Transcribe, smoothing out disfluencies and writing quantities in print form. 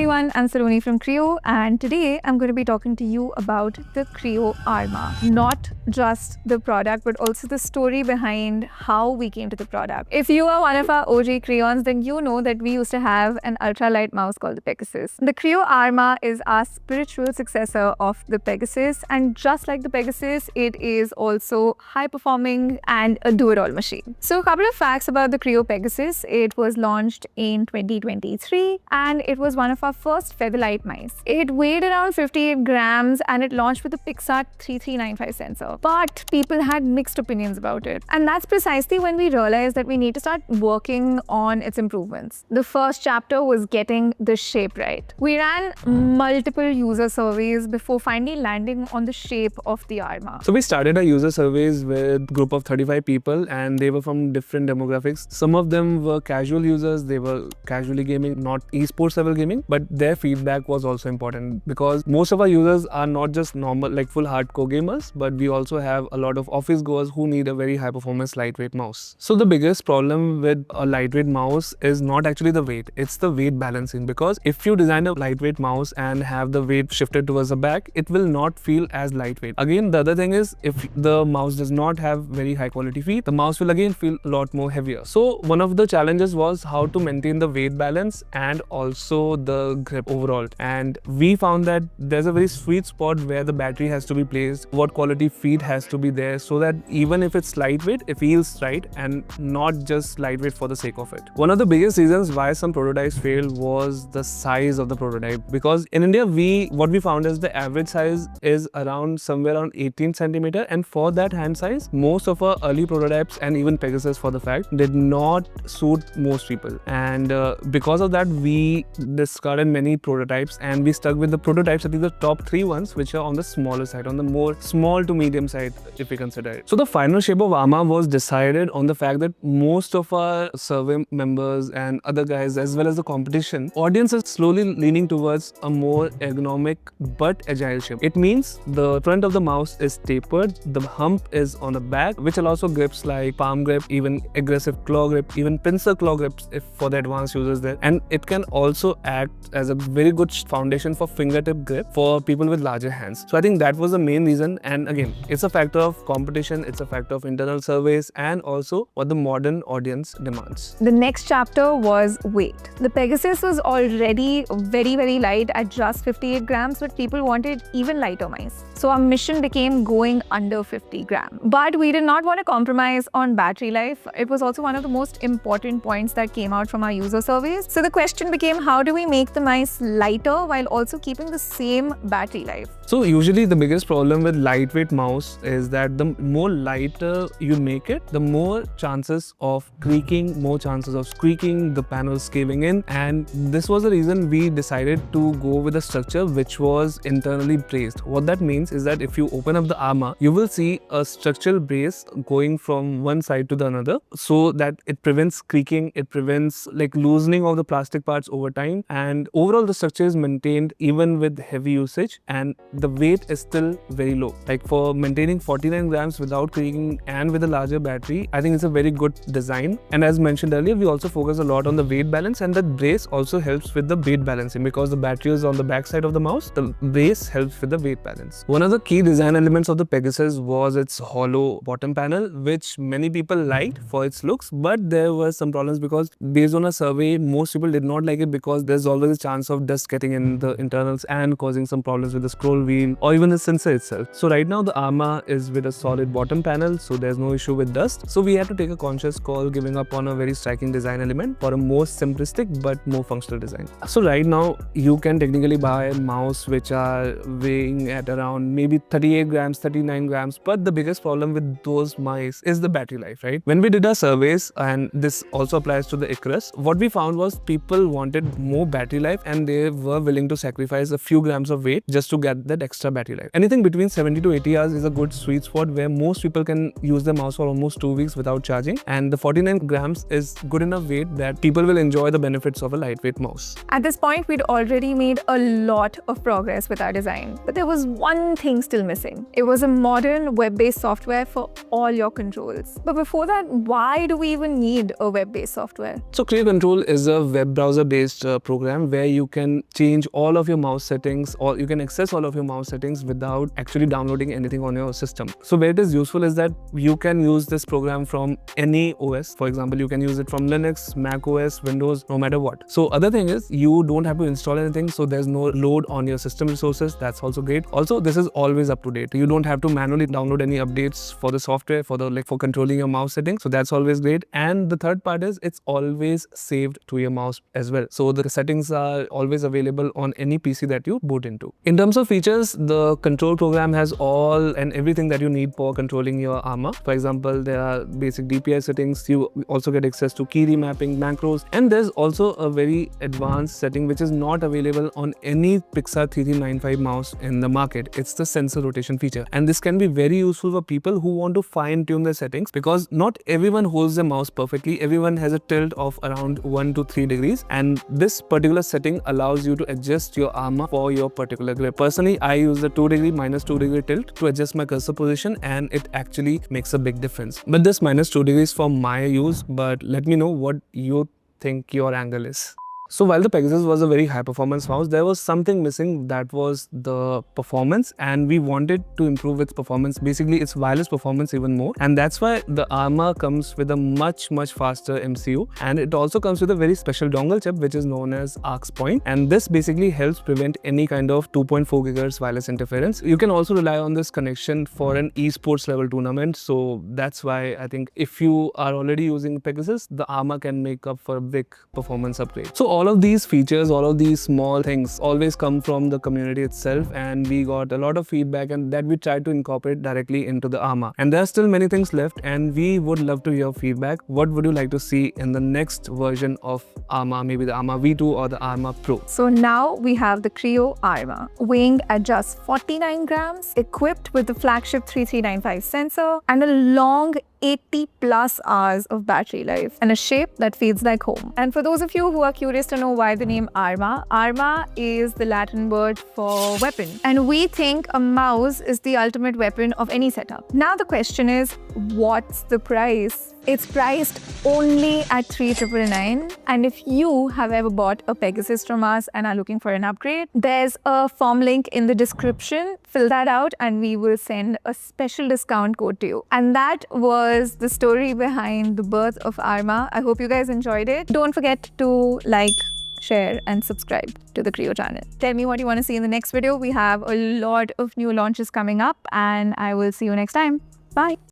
everyone, I'm Saloni from Kreo, and today I'm going to be talking to you about the Kreo Arma. Not just the product, but also the story behind how we came to the product. If you are one of our OG Kreons, then you know that we used to have an ultralight mouse called the Pegasus. The Kreo Arma is our spiritual successor of the Pegasus, and just like the Pegasus, it is also high-performing and a do-it-all machine. So a couple of facts about the Kreo Pegasus. It was launched in 2023 and it was one of our first featherlight mice. It weighed around 58 grams and it launched with the Pixart 3395 sensor. But people had mixed opinions about it. And that's precisely when we realized that we need to start working on its improvements. The first chapter was getting the shape right. We ran multiple user surveys before finally landing on the shape of the Arma. So we started our user surveys with a group of 35 people and they were from different demographics. Some of them were casual users, they were casually gaming, not esports level gaming, but their feedback was also important because most of our users are not just normal, like full hardcore gamers, but we also have a lot of office goers who need a very high performance lightweight mouse. So the biggest problem with a lightweight mouse is not actually the weight, it's the weight balancing, because if you design a lightweight mouse and have the weight shifted towards the back, it will not feel as lightweight. Again, the other thing is if the mouse does not have very high quality feet, the mouse will again feel a lot more heavier. So one of the challenges was how to maintain the weight balance and also the grip overall. And we found that there's a very sweet spot where the battery has to be placed, what quality feed has to be there, so that even if it's lightweight, it feels right and not just lightweight for the sake of it. One of the biggest reasons why some prototypes failed was the size of the prototype, because in India, what we found is the average size is somewhere around 18 centimeter, and for that hand size, most of our early prototypes and even Pegasus for the fact did not suit most people. And because of that, we discarded many prototypes and we stuck with the prototypes, at least the top 3 ones, which are on the smaller side, on the more small to medium side if we consider it. So the final shape of Arma was decided on the fact that most of our survey members and other guys, as well as the competition audience, is slowly leaning towards a more ergonomic but agile shape. It means the front of the mouse is tapered, the hump is on the back, which allows for grips like palm grip, even aggressive claw grip, even pincer claw grips if for the advanced users there. And it can also act as a very good foundation for fingertip grip for people with larger hands. So I think that was the main reason. And again, it's a factor of competition, it's a factor of internal surveys, and also what the modern audience demands. The next chapter was weight. The Pegasus was already very light at just 58 grams, but people wanted even lighter mice. So our mission became going under 50 grams. But we did not want to compromise on battery life. It was also one of the most important points that came out from our user surveys. So the question became, how do we make the mice lighter while also keeping the same battery life? So usually the biggest problem with lightweight mouse is that the more lighter you make it, the more chances of creaking, more chances of squeaking, the panels caving in. And this was the reason we decided to go with a structure which was internally braced. What that means is that if you open up the Arma, you will see a structural brace going from one side to the another, so that it prevents creaking, it prevents like loosening of the plastic parts over time, and overall the structure is maintained even with heavy usage, and the weight is still very low. Like for maintaining 49 grams without creaking and with a larger battery, I think it's a very good design. And as mentioned earlier, we also focus a lot on the weight balance, and that brace also helps with the weight balancing because the battery is on the back side of the mouse. The brace helps with the weight balance. One of the key design elements of the Pegasus was its hollow bottom panel, which many people liked for its looks, but there were some problems because based on a survey, most people did not like it because there's always a chance of dust getting in the internals and causing some problems with the scroll wheel or even the sensor itself. So right now the Arma is with a solid bottom panel, so there's no issue with dust. So we had to take a conscious call, giving up on a very striking design element for a more simplistic but more functional design. So right now you can technically buy a mouse which are weighing at around maybe 38 grams, 39 grams, but the biggest problem with those mice is the battery life, right? When we did our surveys, and this also applies to the Icarus, what we found was people wanted more battery life and they were willing to sacrifice a few grams of weight just to get that extra battery life. Anything between 70 to 80 hours is a good sweet spot where most people can use their mouse for almost 2 weeks without charging, and the 49 grams is good enough weight that people will enjoy the benefits of a lightweight mouse. At this point, we'd already made a lot of progress with our design, but there was one thing still missing. It was a modern web-based software for all your controls. But before that, why do we even need a web-based software? So Kreo Control is a web browser-based program program where you can change all of your mouse settings, or you can access all of your mouse settings without actually downloading anything on your system. So where it is useful is that you can use this program from any OS. For example, you can use it from Linux, Mac OS, Windows, no matter what. So other thing is you don't have to install anything, so there's no load on your system resources. That's also great. Also, this is always up to date. You don't have to manually download any updates for the software for controlling your mouse settings. So that's always great. And the third part is it's always saved to your mouse as well. So the settings are always available on any PC that you boot into. In terms of features, the control program has all and everything that you need for controlling your Arma. For example, there are basic DPI settings. You also get access to key remapping, macros, and there's also a very advanced setting which is not available on any Pixart 3395 mouse in the market. It's the sensor rotation feature, and this can be very useful for people who want to fine-tune their settings, because not everyone holds the mouse perfectly. Everyone has a tilt of around 1 to 3 degrees, and this particular setting allows you to adjust your Arma for your particular grip. Personally, I use the 2 degree minus 2 degree tilt to adjust my cursor position, and it actually makes a big difference. But this minus 2 degrees for my use, but let me know what you think your angle is. So while the Pegasus was a very high performance mouse, there was something missing, that was the performance, and we wanted to improve its performance, basically its wireless performance even more. And that's why the Arma comes with a much faster MCU, and it also comes with a very special dongle chip which is known as ARX Point, and this basically helps prevent any kind of 2.4 GHz wireless interference. You can also rely on this connection for an esports level tournament, so that's why I think if you are already using Pegasus, the Arma can make up for a big performance upgrade. So all of these features, all of these small things always come from the community itself, and we got a lot of feedback, and that we tried to incorporate directly into the Arma. And there are still many things left, and we would love to hear feedback. What would you like to see in the next version of Arma, maybe the Arma V2 or the Arma Pro? So now we have the Kreo Arma, weighing at just 49 grams, equipped with the flagship 3395 sensor and a long 80+ hours of battery life, and a shape that feels like home. And for those of you who are curious to know why the name Arma, Arma is the Latin word for weapon. And we think a mouse is the ultimate weapon of any setup. Now the question is, what's the price? It's priced only at 3,999, and if you have ever bought a Pegasus from us and are looking for an upgrade, there's a form link in the description. Fill that out and we will send a special discount code to you. And that was the story behind the birth of Arma. I hope you guys enjoyed it. Don't forget to like, share and subscribe to the Kreo channel. Tell me what you want to see in the next video. We have a lot of new launches coming up, and I will see you next time. Bye.